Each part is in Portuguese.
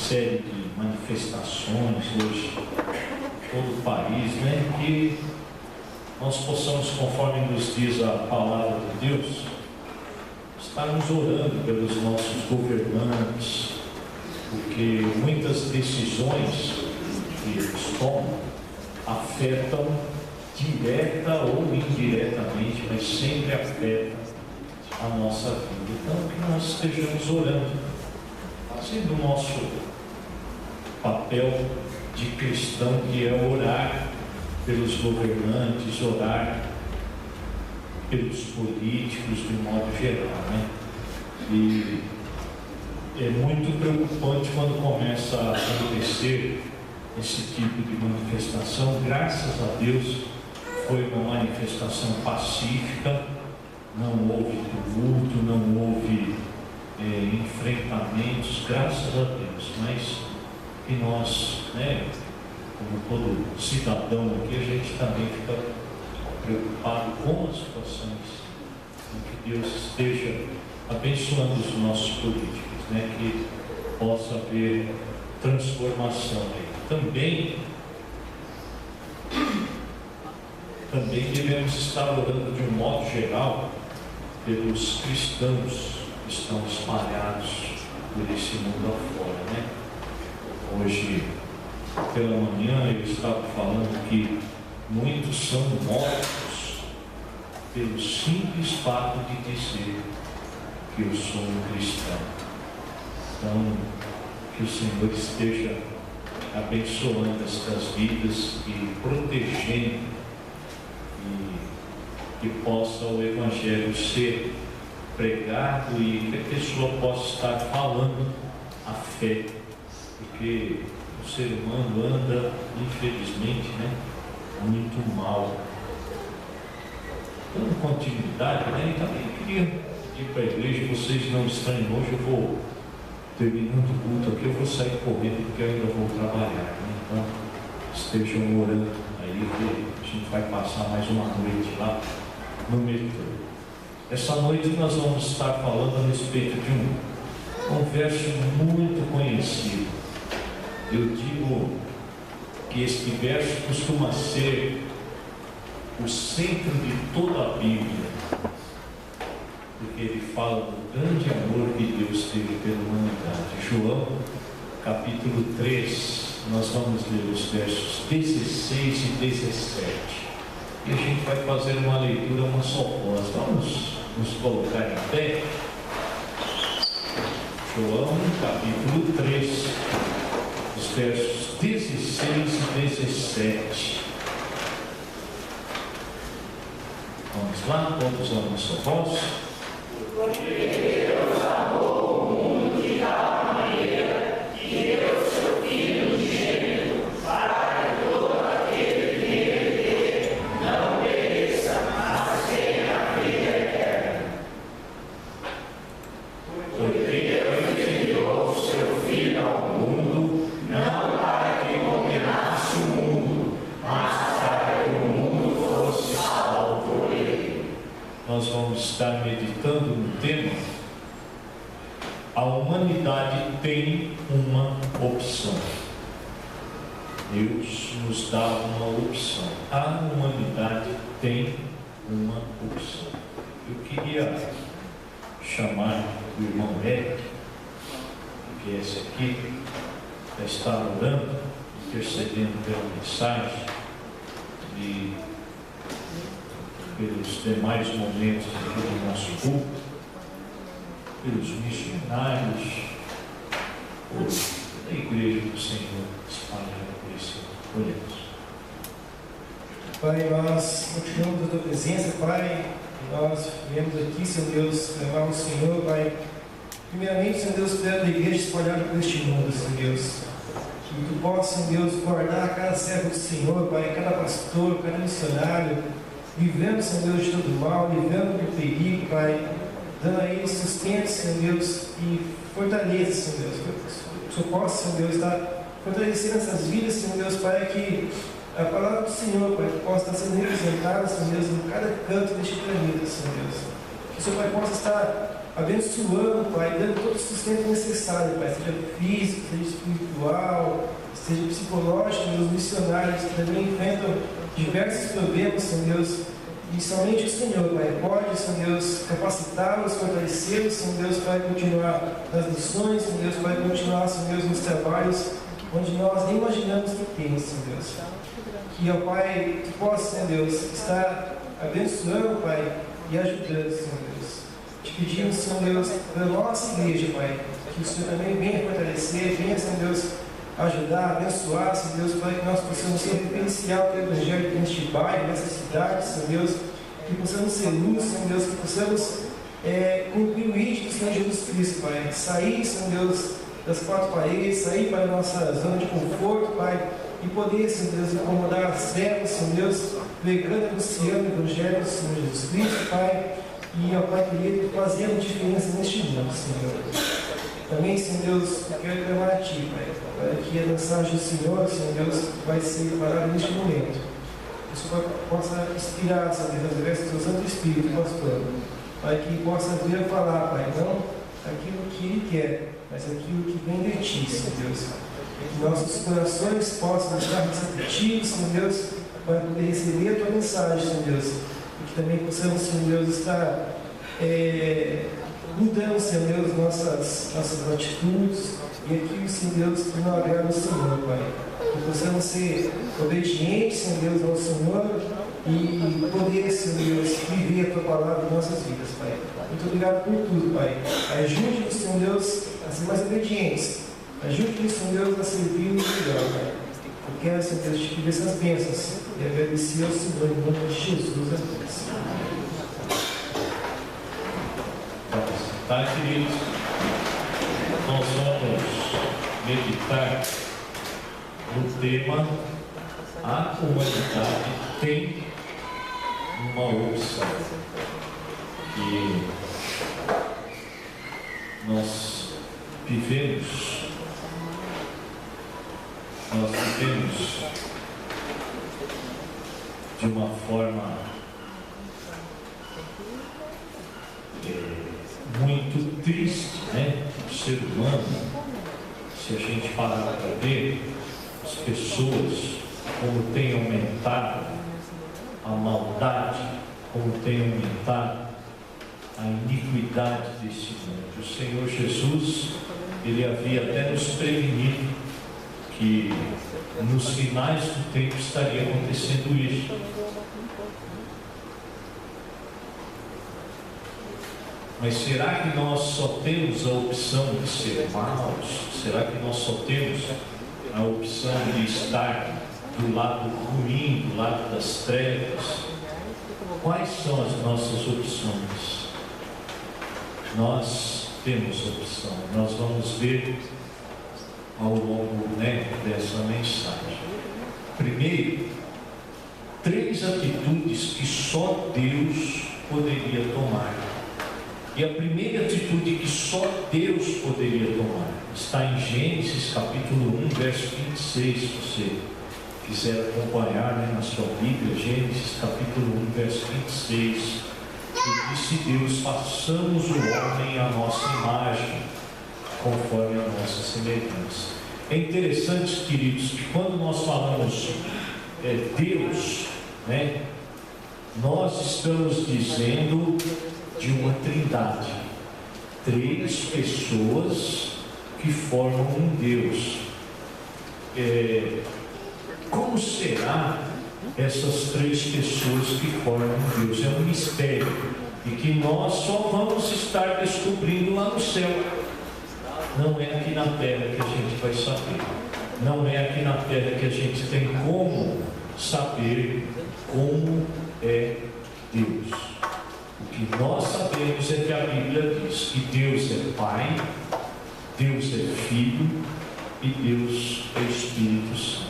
série de manifestações hoje em todo o país, né? Que nós possamos, conforme nos diz a palavra de Deus, estarmos orando pelos nossos governantes, porque muitas decisões que eles tomam afetam direta ou indiretamente, mas sempre afetam a nossa vida. Então, que nós estejamos orando, fazendo o nosso papel de cristão, que é orar pelos governantes, orar pelos políticos de modo geral, né? E é muito preocupante quando começa a acontecer esse tipo de manifestação. Graças a Deus foi uma manifestação pacífica, não houve tumulto, não houve enfrentamentos, graças a Deus. Mas que nós, né, como todo cidadão aqui, a gente também fica preocupado com as situações, que Deus esteja abençoando os nossos políticos, né, que possa haver transformação aí. Também devemos estar orando de um modo geral pelos cristãos que estão espalhados por esse mundo afora, né? Hoje, pela manhã, eu estava falando que muitos são mortos pelo simples fato de dizer que eu sou um cristão. Então, que o Senhor esteja abençoando estas vidas e protegendo, e que possa o Evangelho ser pregado e que a pessoa possa estar falando a fé, porque o ser humano anda, infelizmente, né, muito mal. Dando continuidade, né, e também queria pedir para a igreja, vocês não estranhem, hoje eu vou, terminando o culto aqui, eu vou sair correndo, porque eu ainda vou trabalhar, né? Então, estejam orando aí, que a gente vai passar mais uma noite lá no metrô. Essa noite nós vamos estar falando a respeito de um verso muito conhecido. Eu digo que este verso costuma ser o centro de toda a Bíblia, porque ele fala do grande amor que Deus teve pela humanidade. João, capítulo 3, nós vamos ler os versos 16 e 17. E a gente vai fazer uma leitura, uma só voz. Vamos nos colocar em pé. João, capítulo 3, os versos 16 e 17. Vamos lá, todos a nossa voz. Porque Deus amou o mundo de tal maneira que deu seu Filho unigênito, para que todo aquele que nele crê não pereça, mas tenha a vida eterna. Porque Deus enviou o seu Filho ao mundo, não para que condenasse o mundo, mas para que o mundo fosse salvo por ele. Nós vamos estar meditando no tema: a humanidade tem uma opção. Deus nos dá uma opção. A humanidade tem uma opção. Eu queria chamar o irmão Eric, que viesse aqui, para estar orando, intercedendo pela mensagem e pelos demais momentos aqui do nosso culto, pelos missionários, por toda a igreja do Senhor espalhada por esse universo. Pai, nós continuamos a tua presença, Pai. Nós viemos aqui, Senhor Deus, levar o Senhor, Pai. Primeiramente, Senhor Deus, pela tua igreja espalhada por este mundo, Senhor Deus. Que tu possa, Senhor Deus, guardar cada servo do Senhor, Pai, cada pastor, cada missionário, livrando, Senhor Deus, de todo mal, livrando do perigo, Pai, dando a eles sustento, Senhor Deus, e fortaleza, Senhor Deus, que o Senhor possa, Senhor Deus, estar fortalecendo essas vidas, Senhor Deus, Pai, que a palavra do Senhor, Pai, possa estar sendo representada, Senhor Deus, em cada canto deste planeta, Senhor Deus. Que o Senhor, Pai, possa estar abençoando, Pai, dando todo o sustento necessário, Pai, seja físico, seja espiritual, seja psicológico, meus missionários que também enfrentam diversos problemas, Senhor Deus, e somente o Senhor, Pai, pode, Senhor Deus, capacitá-los, fortalecê-los, Senhor Deus, para continuar nas missões, Senhor Deus, para continuar, Senhor Deus, nos trabalhos onde nós nem imaginamos que temos, Senhor Deus. Que, ó Pai, que possa, Senhor Deus, estar abençoando, Pai, e ajudando, Senhor Deus. Te pedimos, Senhor Deus, pela nossa igreja, Pai, que o Senhor também venha fortalecer, venha, Senhor Deus, ajudar, abençoar, Senhor Deus, para que nós possamos ser referencial do Evangelho neste bairro, nessa cidade, Senhor Deus, que possamos ser luz, Senhor Deus, que possamos cumprir o ídolo do Senhor Jesus Cristo, Pai. Sair, Senhor Deus, das quatro paredes, sair para a nossa zona de conforto, Pai, e poder, Senhor Deus, incomodar as trevas, Senhor Deus, pregando e anunciando o Evangelho do Senhor Jesus Cristo, Pai, e, ó Pai querido, fazendo diferença neste mundo, Senhor. Também, Senhor Deus, eu quero clamar a Ti, Pai, para que a mensagem do Senhor, Senhor Deus, vai ser parada neste momento. Que o Senhor possa inspirar, Senhor Deus, através do Seu Santo Espírito, Pastor, para que possa vir a falar, Pai, não aquilo que Ele quer, mas aquilo que vem de Ti, Senhor Deus. Que nossos corações possam estar receptivos, Senhor Deus, para poder receber a Tua mensagem, Senhor Deus. E que também possamos, Senhor Deus, estar mudando, Senhor Deus, nossas atitudes e aquilo, Senhor Deus, que não agrada ao Senhor, Pai. Que possamos ser obedientes, Senhor Deus, ao Senhor e poder, Senhor Deus, viver a Tua palavra em nossas vidas, Pai. Muito obrigado por tudo, Pai. Ajude-nos, Senhor Deus, a ser mais obedientes. Ajude-nos, Senhor Deus, a servir no melhor, Pai. Eu quero, Senhor Deus, te pedir essas bênçãos e agradecer ao Senhor em nome de Jesus. Amém. Tá, queridos? Nós vamos meditar no tema: a humanidade tem uma opção. E nós vivemos de uma forma muito triste, né? O ser humano, se a gente parar para ver, as pessoas, como tem aumentado a maldade, como tem aumentado a iniquidade desse mundo. O Senhor Jesus, Ele havia até nos prevenido que nos finais do tempo estaria acontecendo isso. Mas será que nós só temos a opção de ser maus? Será que nós só temos a opção de estar do lado ruim, do lado das trevas? Quais são as nossas opções? Nós temos opção. Nós vamos ver ao longo dessa mensagem. Primeiro, 3 atitudes que só Deus poderia tomar. E a primeira atitude que só Deus poderia tomar está em Gênesis capítulo 1, verso 26, se você quiser acompanhar na sua Bíblia, Gênesis capítulo 1, verso 26, que disse Deus: façamos o homem à nossa imagem, conforme a nossa semelhança. É interessante, queridos, que quando nós falamos Deus, nós estamos dizendo de uma trindade, 3 pessoas que formam um Deus. Como será essas 3 pessoas que formam um Deus? É um mistério e que nós só vamos estar descobrindo lá no céu. Não é aqui na terra que a gente vai saber. Não é aqui na terra que a gente tem como saber como é Deus. O que nós sabemos é que a Bíblia diz que Deus é Pai, Deus é Filho e Deus é Espírito Santo.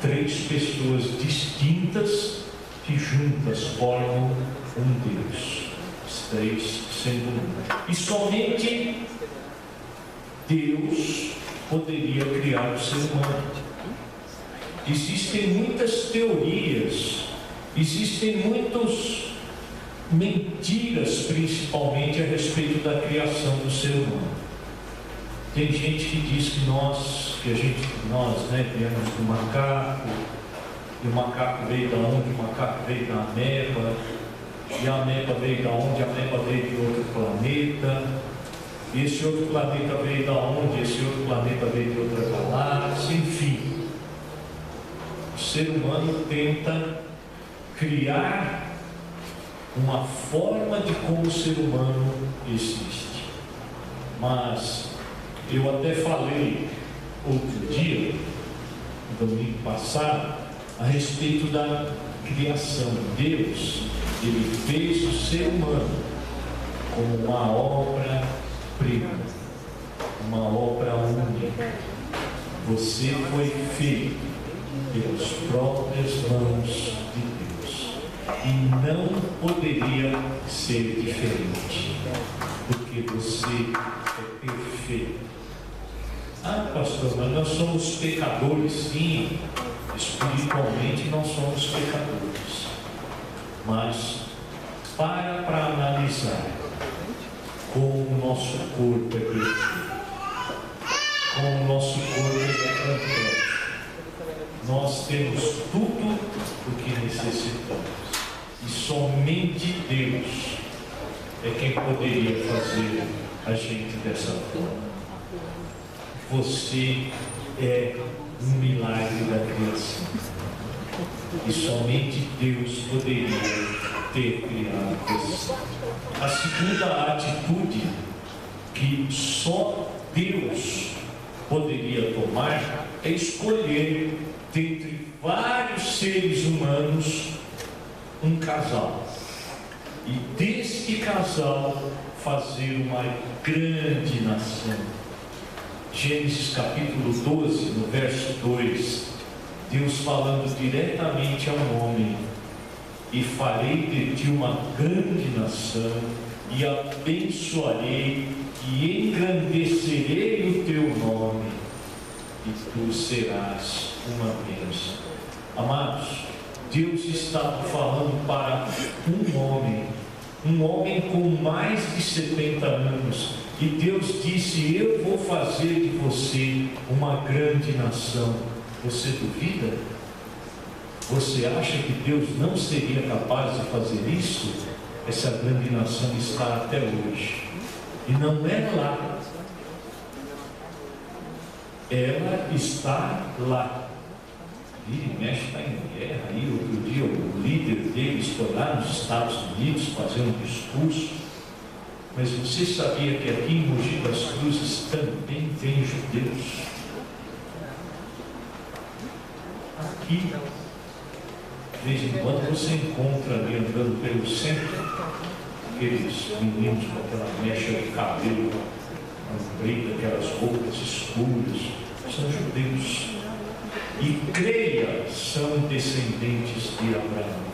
3 pessoas distintas que juntas formam um Deus. Os 3 sendo um. E somente Deus poderia criar o ser humano. Existem muitas teorias, existem muitos mentiras, principalmente a respeito da criação do ser humano. Tem gente que diz que nós viemos do macaco, e o macaco veio da onde? O macaco veio da ameba, e a ameba veio da onde? A ameba veio de outro planeta, e esse outro planeta veio da onde? Esse outro planeta veio de outra galáxia, enfim. O ser humano tenta criar uma forma de como o ser humano existe. Mas eu até falei outro dia, domingo passado, a respeito da criação. Deus, Ele fez o ser humano como uma obra-prima, uma obra única. Você foi feito pelas próprias mãos de Deus e não poderia ser diferente, porque você é perfeito. Ah, pastor, mas nós somos pecadores, sim. Espiritualmente nós somos pecadores. Mas para analisar como o nosso corpo é perfeito, como o nosso corpo é completo, nós temos tudo o que necessitamos. E somente Deus é quem poderia fazer a gente dessa forma. Você é um milagre da criação. E somente Deus poderia ter criado você. A segunda atitude que só Deus poderia tomar é escolher dentre vários seres humanos um casal. E deste casal fazer uma grande nação. Gênesis capítulo 12, no verso 2, Deus falando diretamente ao homem: e farei de ti uma grande nação, e abençoarei, e engrandecerei o teu nome, e tu serás uma bênção. Amados, Deus estava falando para um homem com mais de 70 anos, e Deus disse: eu vou fazer de você uma grande nação. Você duvida? Você acha que Deus não seria capaz de fazer isso? Essa grande nação está até hoje, e não é lá, ela está lá. Vira e mexe, está em guerra. Aí outro dia o líder deles foi lá nos Estados Unidos fazer um discurso. Mas você sabia que aqui em Mogi das Cruzes também tem judeus? Aqui, de vez em quando você encontra ali andando pelo centro aqueles meninos com aquela mecha de cabelo comprida, aquelas roupas escuras, são judeus. E creia, são descendentes de Abraão.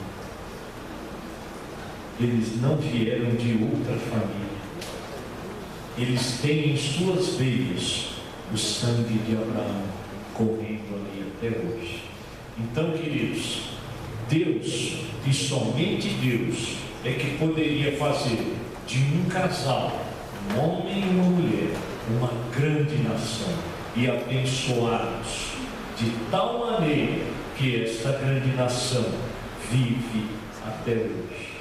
Eles não vieram de outra família. Eles têm em suas veias o sangue de Abraão correndo ali até hoje. Então, queridos, Deus, e somente Deus, é que poderia fazer de um casal, um homem e uma mulher, uma grande nação, e abençoá-los de tal maneira que esta grande nação vive até hoje.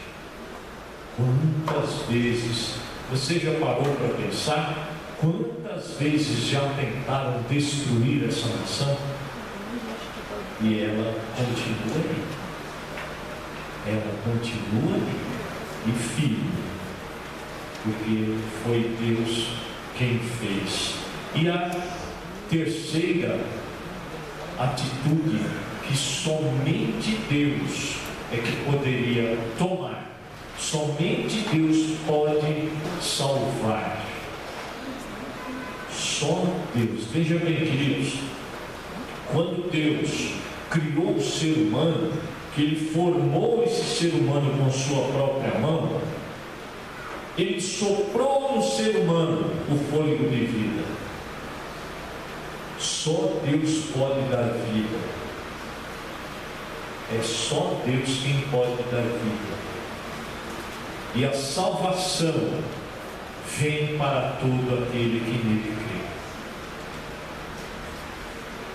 Quantas vezes você já parou para pensar? Quantas vezes já tentaram destruir essa nação? E ela continua ali. Ela continua ali. E firme. Porque foi Deus quem fez. E a terceira atitude que somente Deus é que poderia tomar. Somente Deus pode salvar. Só Deus. Veja bem, queridos, quando Deus criou o ser humano, que Ele formou esse ser humano com sua própria mão, Ele soprou no ser humano o fôlego de vida. Só Deus pode dar vida. É só Deus quem pode dar vida. e a salvação vem para todo aquele que nele crê.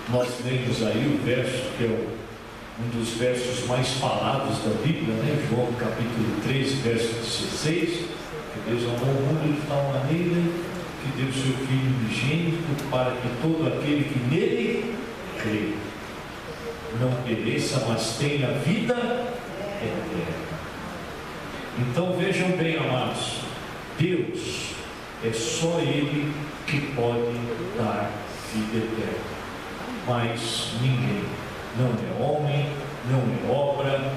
Nós lemos aí o verso que é um dos versos mais falados da Bíblia, né? João capítulo 3, verso 16, que Deus amou o mundo de tal maneira que deu o seu Filho unigênito para que todo aquele que nele crê não pereça, mas tenha vida eterna. Então vejam bem, amados, Deus é só Ele que pode dar vida eterna, mas ninguém, não é homem, não é obra,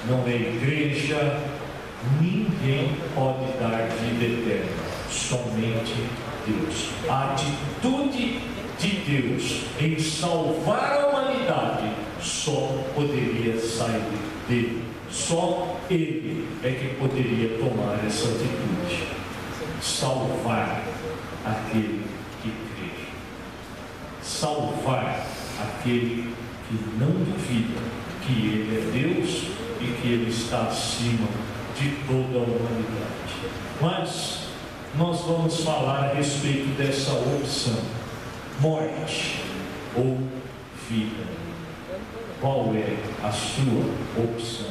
não é igreja, ninguém pode dar vida eterna, somente Deus. A atitude de Deus em salvar a humanidade só poderia sair dele. Só Ele é que poderia tomar essa atitude, salvar aquele que crê, salvar aquele que não duvida que Ele é Deus e que Ele está acima de toda a humanidade. Mas nós vamos falar a respeito dessa opção: morte ou vida. Qual é a sua opção?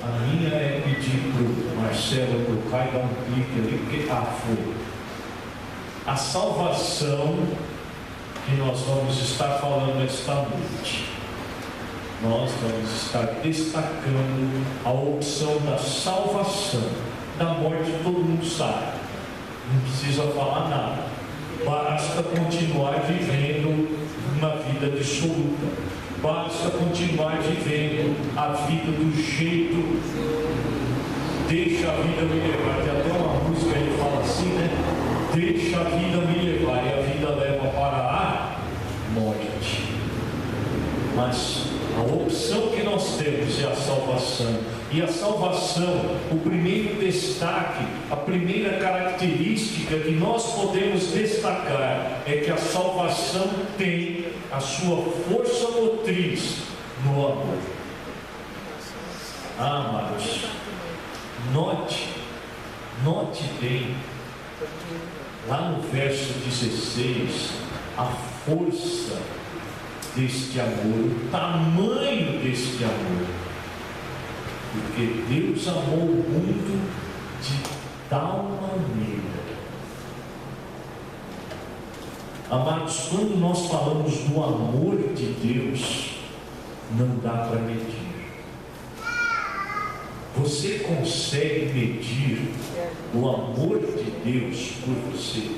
A minha é pedir para o Marcelo tocar e dar um clique ali, porque foi. A salvação que nós vamos estar falando esta noite, nós vamos estar destacando a opção da salvação. Da morte todo mundo sabe, não precisa falar nada, basta continuar vivendo uma vida dissoluta. Basta continuar vivendo a vida do jeito, deixa a vida me levar. Tem até uma música que fala assim, né? Deixa a vida me levar, e a vida leva para a morte. Mas a opção que nós temos é a salvação. E a salvação, o primeiro destaque, a primeira característica que nós podemos destacar é que a salvação tem a sua força motriz no amor. Amados, note bem, lá no verso 16, a força deste amor, o tamanho deste amor. Porque Deus amou o mundo de tal maneira. Amados, quando nós falamos do amor de Deus, não dá para medir. Você consegue medir o amor de Deus por você?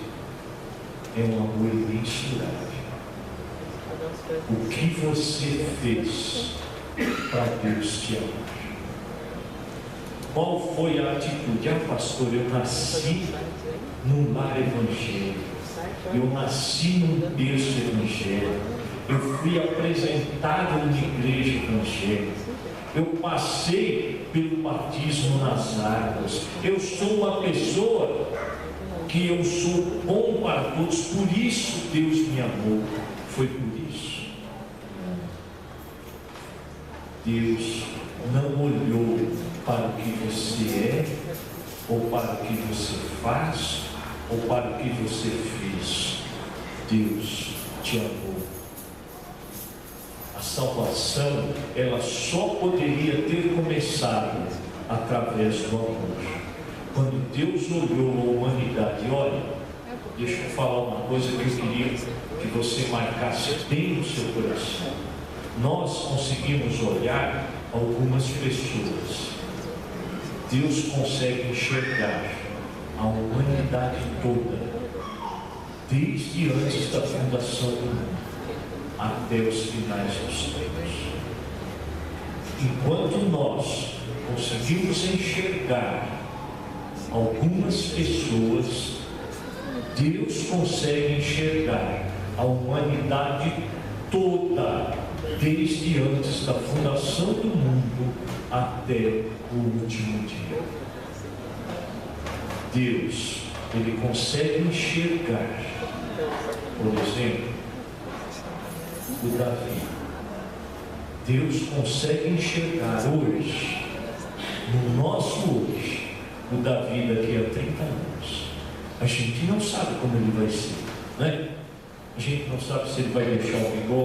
É um amor imensurável. O que você fez para Deus te amar? Qual foi a atitude? Pastor, eu nasci num lar evangélico, eu nasci num berço evangélico, eu fui apresentado numa igreja evangélica, eu passei pelo batismo nas águas, eu sou uma pessoa que eu sou bom para todos, por isso Deus me amou. Foi por isso. Deus não olhou para o que você é, ou para o que você faz, ou para o que você fez. Deus te amou. A salvação, ela só poderia ter começado através do amor. Quando Deus olhou a humanidade, olha, deixa eu falar uma coisa que eu queria que você marcasse bem no seu coração. Nós conseguimos olhar algumas pessoas. Deus consegue enxergar a humanidade toda, desde antes da fundação do mundo até os finais dos tempos. Enquanto nós conseguimos enxergar algumas pessoas, Deus consegue enxergar a humanidade toda, desde antes da fundação do mundo até o último dia. Deus, Ele consegue enxergar, por exemplo, o Davi. Deus consegue enxergar hoje, no nosso hoje, o Davi daqui a 30 anos. A gente não sabe como ele vai ser, né? A gente não sabe se ele vai deixar o bigode,